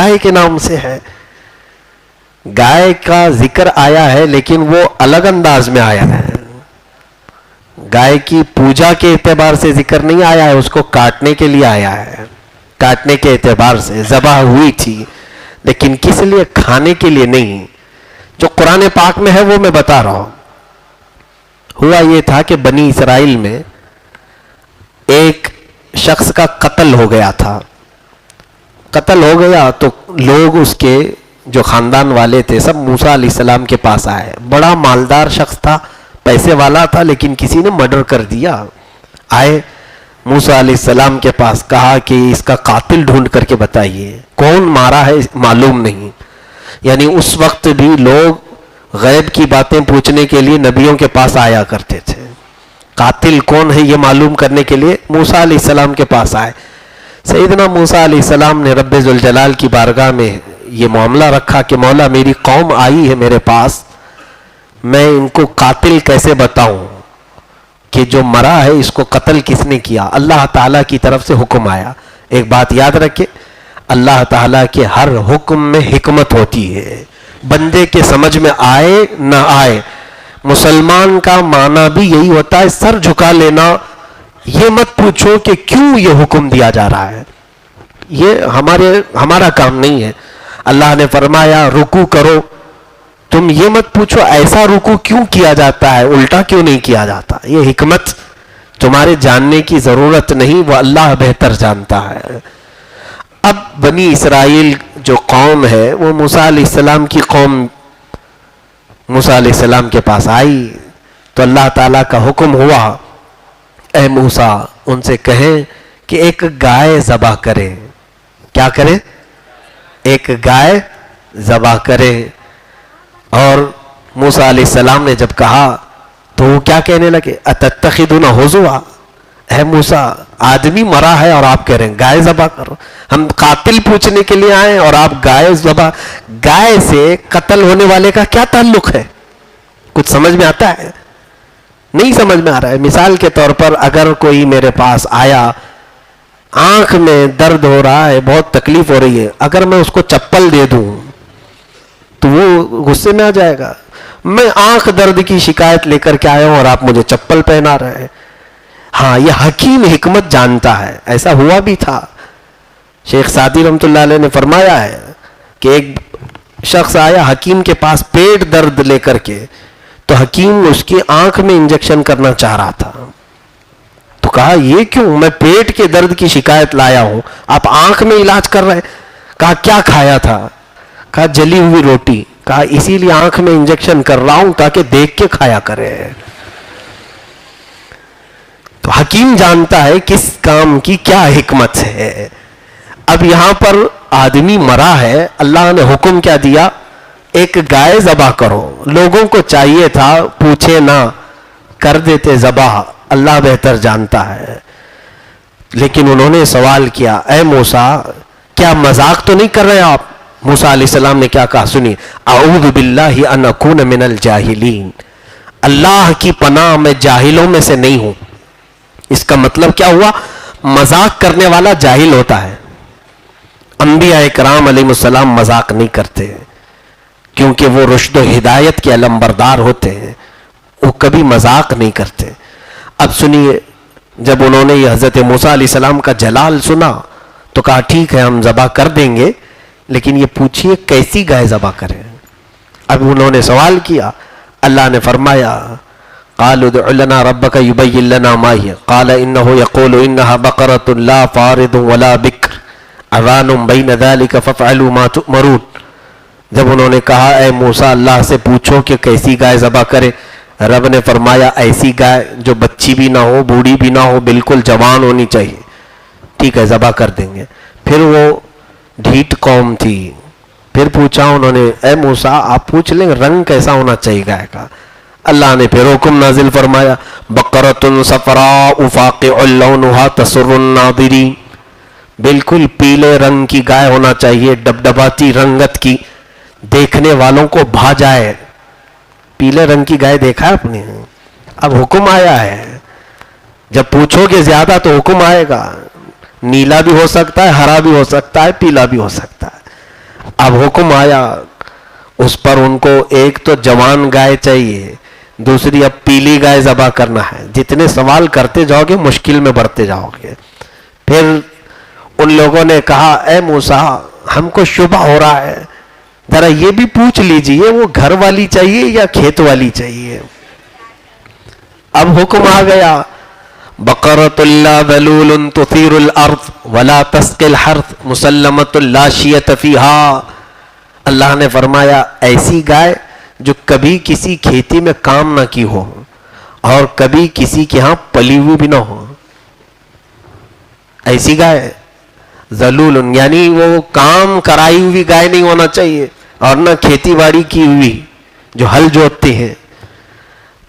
گائے کے نام سے ہے. گائے کا ذکر آیا ہے لیکن وہ الگ انداز میں آیا ہے. گائے کی پوجا کے اعتبار سے ذکر نہیں آیا ہے, اس کو کاٹنے کے لیے آیا ہے. کاٹنے کے اعتبار سے ذبح ہوئی تھی, لیکن کس لیے؟ کھانے کے لیے نہیں. جو قرآن پاک میں ہے وہ میں بتا رہا ہوں. ہوا یہ تھا کہ بنی اسرائیل میں ایک شخص کا قتل ہو گیا تھا. قتل ہو گیا تو لوگ اس کے جو خاندان والے تھے سب موسیٰ علیہ السلام کے پاس آئے. بڑا مالدار شخص تھا, پیسے والا تھا, لیکن کسی نے مرڈر کر دیا. آئے موسیٰ علیہ السلام کے پاس, کہا کہ اس کا قاتل ڈھونڈ کر کے بتائیے, کون مارا ہے معلوم نہیں. یعنی اس وقت بھی لوگ غیب کی باتیں پوچھنے کے لیے نبیوں کے پاس آیا کرتے تھے. قاتل کون ہے یہ معلوم کرنے کے لیے موسیٰ علیہ السلام کے پاس آئے. سیدنا موسیٰ علیہ السلام نے رب ذوالجلال کی بارگاہ میں یہ معاملہ رکھا کہ مولا میری قوم آئی ہے میرے پاس, میں ان کو قاتل کیسے بتاؤں کہ جو مرا ہے اس کو قتل کس نے کیا؟ اللہ تعالیٰ کی طرف سے حکم آیا. ایک بات یاد رکھے, اللہ تعالیٰ کے ہر حکم میں حکمت ہوتی ہے, بندے کے سمجھ میں آئے نہ آئے. مسلمان کا معنی بھی یہی ہوتا ہے, سر جھکا لینا. یہ مت پوچھو کہ کیوں یہ حکم دیا جا رہا ہے, یہ ہمارا کام نہیں ہے. اللہ نے فرمایا رکوع کرو, تم یہ مت پوچھو ایسا رکوع کیوں کیا جاتا ہے, الٹا کیوں نہیں کیا جاتا. یہ حکمت تمہارے جاننے کی ضرورت نہیں, وہ اللہ بہتر جانتا ہے. اب بنی اسرائیل جو قوم ہے وہ موسیٰ علیہ السلام کی قوم موسیٰ علیہ السلام کے پاس آئی تو اللہ تعالیٰ کا حکم ہوا, اے موسیٰ ان سے کہیں کہ ایک گائے ذبح کریں. کیا کریں؟ ایک گائے ذبح کریں. اور موسیٰ علیہ السلام نے جب کہا تو وہ کیا کہنے لگے, اتتخذون ہزوا, اے موسیٰ آدمی مرا ہے اور آپ کہہ رہے ہیں گائے ذبح کرو. ہم قاتل پوچھنے کے لیے آئے اور آپ گائے ذبح. گائے سے قتل ہونے والے کا کیا تعلق ہے؟ کچھ سمجھ میں آتا ہے؟ نہیں سمجھ میں آ رہا ہے. مثال کے طور پر اگر کوئی میرے پاس آیا, آنکھ میں درد ہو رہا ہے, بہت تکلیف ہو رہی ہے, اگر میں اس کو چپل دے دوں تو وہ غصے میں آ جائے گا. میں آنکھ درد کی شکایت لے کر کے آیا ہوں اور آپ مجھے چپل پہنا رہے ہیں. ہاں یہ حکیم حکمت جانتا ہے. ایسا ہوا بھی تھا. شیخ سعدی رحمۃ اللہ علیہ نے فرمایا ہے کہ ایک شخص آیا حکیم کے پاس پیٹ درد لے کر کے, تو حکیم اس کی آنکھ میں انجیکشن کرنا چاہ رہا تھا. تو کہا یہ کیوں؟ میں پیٹ کے درد کی شکایت لایا ہوں, آپ آنکھ میں علاج کر رہے ہیں. کہا کیا کھایا تھا؟ کہا جلی ہوئی روٹی. کہا اسی لیے آنکھ میں انجیکشن کر رہا ہوں تاکہ دیکھ کے کھایا کرے. تو حکیم جانتا ہے کس کام کی کیا حکمت ہے. اب یہاں پر آدمی مرا ہے, اللہ نے حکم کیا دیا, ایک گائے ذبح کرو. لوگوں کو چاہیے تھا پوچھے نہ, کر دیتے ذبح, اللہ بہتر جانتا ہے. لیکن انہوں نے سوال کیا, اے موسیٰ کیا مذاق تو نہیں کر رہے آپ؟ موسیٰ علیہ السلام نے کیا کہا سنیے, اعوذ باللہ ان اکون من الجاہلین, اللہ کی پناہ میں جاہلوں میں سے نہیں ہوں. اس کا مطلب کیا ہوا؟ مذاق کرنے والا جاہل ہوتا ہے. انبیاء کرام علیہ السلام مذاق نہیں کرتے کیونکہ وہ رشد و ہدایت کے علمبردار ہوتے ہیں, وہ کبھی مذاق نہیں کرتے. اب سنیے, جب انہوں نے یہ حضرت موسیٰ علیہ السلام کا جلال سنا تو کہا ٹھیک ہے ہم ذبح کر دیں گے, لیکن یہ پوچھئے کیسی گائے ذبح کریں. اب انہوں نے سوال کیا, اللہ نے فرمایا قالوا ادع لنا ربك يبين لنا ما هي قال انه يقول انها بقرة لا فارض ولا بكر عوان بين ذلك فافعلوا ما تؤمرون. جب انہوں نے کہا اے موسیٰ اللہ سے پوچھو کہ کیسی گائے ذبح کرے, رب نے فرمایا ایسی گائے جو بچی بھی نہ ہو, بوڑھی بھی نہ ہو, بالکل جوان ہونی چاہیے. ٹھیک ہے ذبح کر دیں گے. پھر وہ ڈھیٹ قوم تھی, پھر پوچھا انہوں نے, اے موسیٰ آپ پوچھ لیں رنگ کیسا ہونا چاہیے گائے کا. اللہ نے پھر حکم نازل فرمایا, بقرۃ صفراء فاقع لونها تسر الناظرین, بالکل پیلے رنگ کی گائے ہونا چاہیے, ڈبڈباتی رنگت کی, دیکھنے والوں کو بھا جائے. پیلے رنگ کی گائے دیکھا آپ نے؟ اب حکم آیا ہے, جب پوچھو گے زیادہ تو حکم آئے گا. نیلا بھی ہو سکتا ہے, ہرا بھی ہو سکتا ہے, پیلا بھی ہو سکتا ہے. اب حکم آیا اس پر ان کو ایک تو جوان گائے چاہیے, دوسری اب پیلی گائے ذبح کرنا ہے. جتنے سوال کرتے جاؤ گے مشکل میں بڑھتے جاؤ گے. پھر ان لوگوں نے کہا اے موسیٰ ہم کو شبہ ہو رہا ہے, ذرا یہ بھی پوچھ لیجئے وہ گھر والی چاہیے یا کھیت والی چاہیے. اب حکم آ گیا بقرۃ لا ذلول تثیر الارض ولا تسقی الحرث مسلمۃ لا شیۃ فیہا. اللہ نے فرمایا ایسی گائے جو کبھی کسی کھیتی میں کام نہ کی ہو اور کبھی کسی کے ہاں پلی ہوئی بھی نہ ہو, ایسی گائے. ذلول یعنی وہ کام کرائی ہوئی گائے نہیں ہونا چاہیے اور نہ کھیتی باڑی کی ہوئی جو ہل جوتتے ہیں.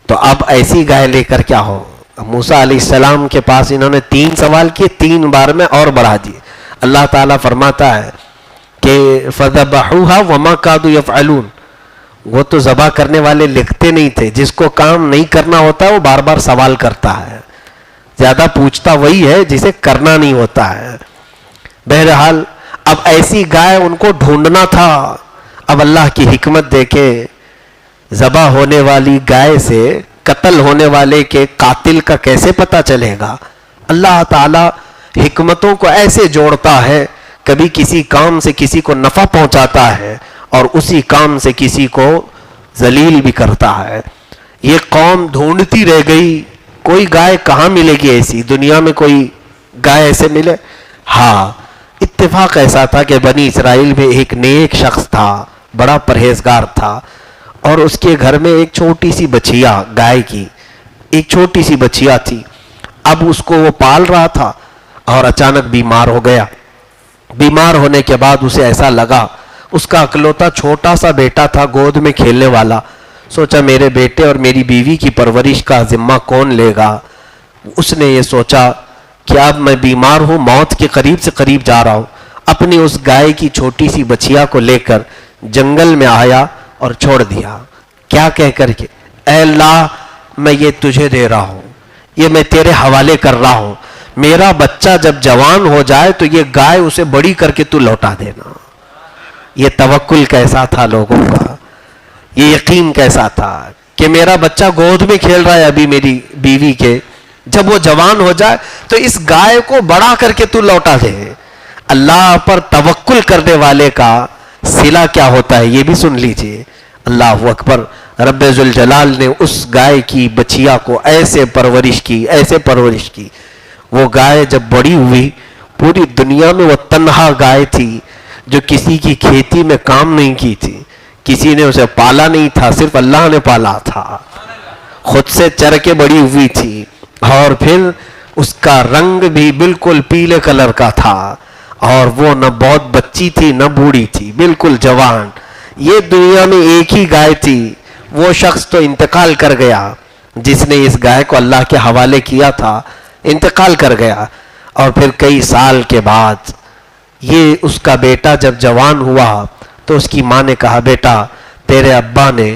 تو اب ایسی گائے لے کر کیا ہو. موسیٰ علیہ السلام کے پاس انہوں نے 3 سوال کیے, 3 بار میں اور بڑھا دیے. اللہ تعالیٰ فرماتا ہے کہ فَذَبَحُوهَا وَمَا كَادُوا يَفْعَلُونَ, وہ تو ذبح کرنے والے لکھتے نہیں تھے. جس کو کام نہیں کرنا ہوتا وہ بار بار سوال کرتا ہے, زیادہ پوچھتا وہی ہے جسے کرنا نہیں ہوتا ہے. بہرحال اب ایسی گائے ان کو ڈھونڈنا تھا. اب اللہ کی حکمت دیکھیں, ذبح ہونے والی گائے سے قتل ہونے والے کے قاتل کا کیسے پتہ چلے گا. اللہ تعالی حکمتوں کو ایسے جوڑتا ہے, کبھی کسی کام سے کسی کو نفع پہنچاتا ہے اور اسی کام سے کسی کو ذلیل بھی کرتا ہے. یہ قوم ڈھونڈتی رہ گئی, کوئی گائے کہاں ملے گی ایسی, دنیا میں کوئی گائے ایسے ملے. ہاں اتفاق ایسا تھا کہ بنی اسرائیل میں ایک نیک شخص تھا, بڑا پرہیزگار تھا, اور اس کے گھر میں ایک چھوٹی سی بچیا گائے کی ایک چھوٹی سی بچیا تھی. اب اس کو وہ پال رہا تھا اور اچانک بیمار ہو گیا. بیمار ہونے کے بعد اسے ایسا لگا, اس کا اکلوتا چھوٹا سا بیٹا تھا گود میں کھیلنے والا, سوچا میرے بیٹے اور میری بیوی کی پرورش کا ذمہ کون لے گا. اس نے یہ سوچا کہ اب میں بیمار ہوں, موت کے قریب سے قریب جا رہا ہوں, اپنی اس گائے کی چھوٹی سی بچیا کو لے کر جنگل میں آیا اور چھوڑ دیا. کیا کہہ کر کے اے اللہ میں یہ تجھے دے رہا ہوں, یہ میں تیرے حوالے کر رہا ہوں, میرا بچہ جب جوان ہو جائے تو یہ گائے اسے بڑی کر کے تو لوٹا دینا. یہ توکل کیسا تھا لوگوں کا, یہ یقین کیسا تھا کہ میرا بچہ گود میں کھیل رہا ہے ابھی میری بیوی کے, جب وہ جوان ہو جائے تو اس گائے کو بڑا کر کے تو لوٹا دے. اللہ پر توکل کرنے والے کا صلہ کیا ہوتا ہے یہ بھی سن لیجئے. اللہ اکبر. رب ذوالجلال نے اس گائے کی بچیا کو ایسے پرورش کی, وہ گائے جب بڑی ہوئی, پوری دنیا میں وہ تنہا گائے تھی جو کسی کی کھیتی میں کام نہیں کی تھی, کسی نے اسے پالا نہیں تھا, صرف اللہ نے پالا تھا, خود سے چر کے بڑی ہوئی تھی, اور پھر اس کا رنگ بھی بالکل پیلے کلر کا تھا, اور وہ نہ بہت بچی تھی نہ بوڑھی تھی, بالکل جوان. یہ دنیا میں ایک ہی گائے تھی. وہ شخص تو انتقال کر گیا جس نے اس گائے کو اللہ کے حوالے کیا تھا, انتقال کر گیا. اور پھر کئی سال کے بعد یہ اس کا بیٹا جب جوان ہوا تو اس کی ماں نے کہا بیٹا تیرے ابا نے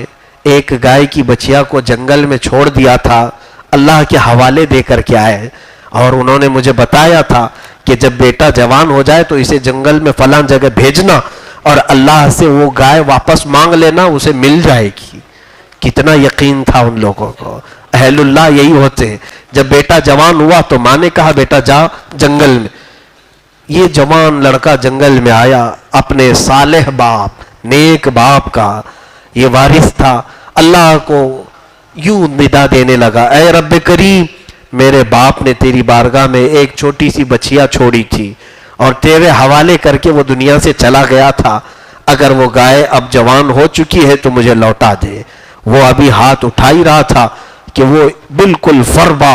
ایک گائے کی بچیا کو جنگل میں چھوڑ دیا تھا, اللہ کے حوالے دے کر کے آئے, اور انہوں نے مجھے بتایا تھا کہ جب بیٹا جوان ہو جائے تو اسے جنگل میں فلاں جگہ بھیجنا اور اللہ سے وہ گائے واپس مانگ لینا, اسے مل جائے گی. کتنا یقین تھا ان لوگوں کو. اہل اللہ یہی ہوتے ہیں. جب بیٹا جوان ہوا تو ماں نے کہا بیٹا جا جنگل میں. یہ جوان لڑکا جنگل میں آیا, اپنے صالح باپ نیک باپ کا یہ وارث تھا. اللہ کو یوں ندا دینے لگا, اے رب کریم میرے باپ نے تیری بارگاہ میں ایک چھوٹی سی بچیا چھوڑی تھی اور تیرے حوالے کر کے وہ دنیا سے چلا گیا تھا, اگر وہ گائے اب جوان ہو چکی ہے تو مجھے لوٹا دے. وہ ابھی ہاتھ اٹھا ہی رہا تھا کہ وہ بالکل فربا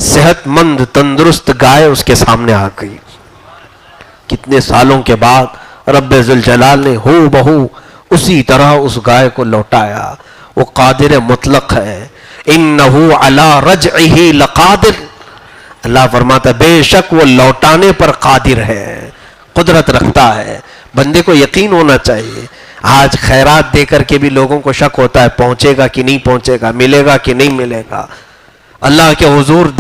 صحت مند تندرست گائے اس کے سامنے آ گئی. کتنے سالوں کے بعد رب ذوالجلال نے ہو بہو اسی طرح اس گائے کو لوٹایا. وہ قادر مطلق ہے. انہو علی رجعہ لقادر. اللہ فرماتا ہے بے شک وہ لوٹانے پر قادر ہے, قدرت رکھتا ہے. بندے کو یقین ہونا چاہیے. آج خیرات دے کر کے بھی لوگوں کو شک ہوتا ہے پہنچے گا کہ نہیں پہنچے گا, ملے گا کہ نہیں ملے گا. اللہ کے حضور